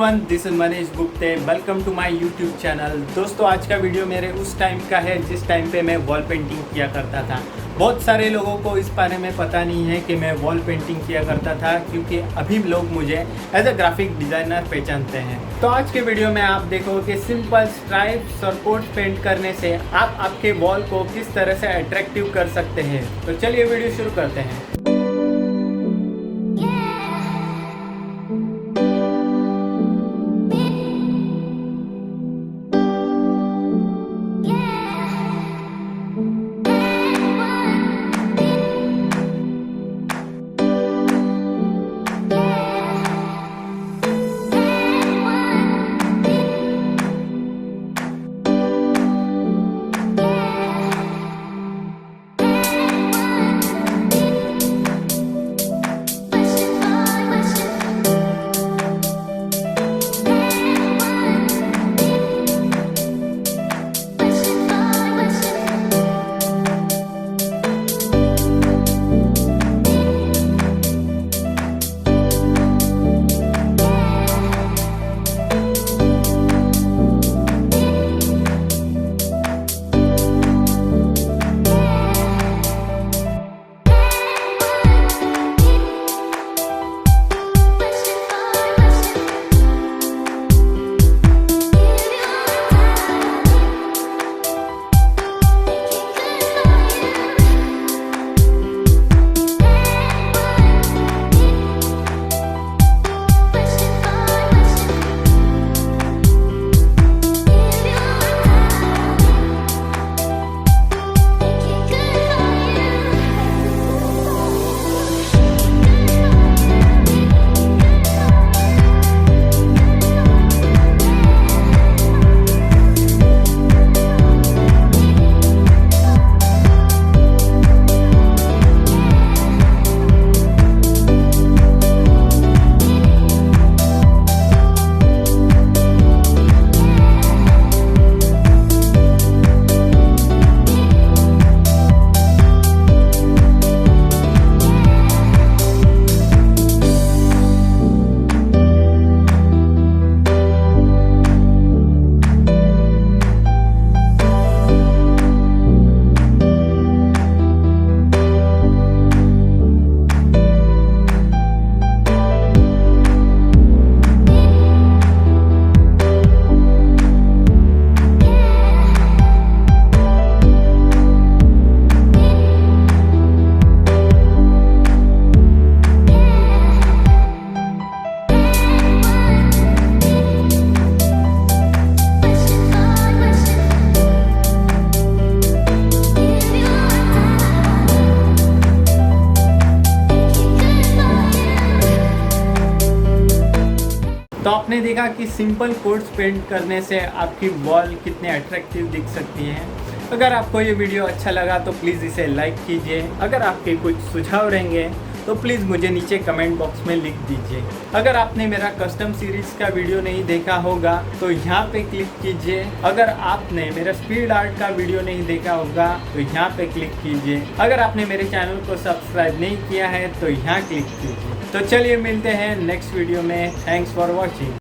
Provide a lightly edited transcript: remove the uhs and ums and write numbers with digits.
Everyone, this is Manish Gupte. Welcome to my YouTube channel. दोस्तों, आज का वीडियो मेरे उस टाइम का है जिस टाइम पे मैं वॉल पेंटिंग किया करता था। बहुत सारे लोगों को इस बारे में पता नहीं है कि मैं वॉल पेंटिंग किया करता था, क्योंकि अभी लोग मुझे एज अ ग्राफिक डिज़ाइनर पहचानते हैं। तो आज के वीडियो में आप देखोगे कि सिंपल स्ट्राइप्स और कोट्स पेंट करने से आप आपके वॉल को किस तरह से अट्रैक्टिव कर सकते हैं। तो चलिए वीडियो शुरू करते हैं। तो आपने देखा कि सिंपल कोट्स पेंट करने से आपकी वॉल कितने अट्रैक्टिव दिख सकती है। अगर आपको ये वीडियो अच्छा लगा तो प्लीज़ इसे लाइक कीजिए। अगर आपके कुछ सुझाव रहेंगे तो प्लीज़ मुझे नीचे कमेंट बॉक्स में लिख दीजिए। अगर आपने मेरा कस्टम सीरीज़ का वीडियो नहीं देखा होगा तो यहाँ पे क्लिक कीजिए। अगर आपने मेरा स्पीड आर्ट का वीडियो नहीं देखा होगा तो यहाँ पे क्लिक कीजिए। अगर आपने मेरे चैनल को सब्सक्राइब नहीं किया है तो यहाँ क्लिक कीजिए। तो चलिए मिलते हैं नेक्स्ट वीडियो में। Thanks for watching.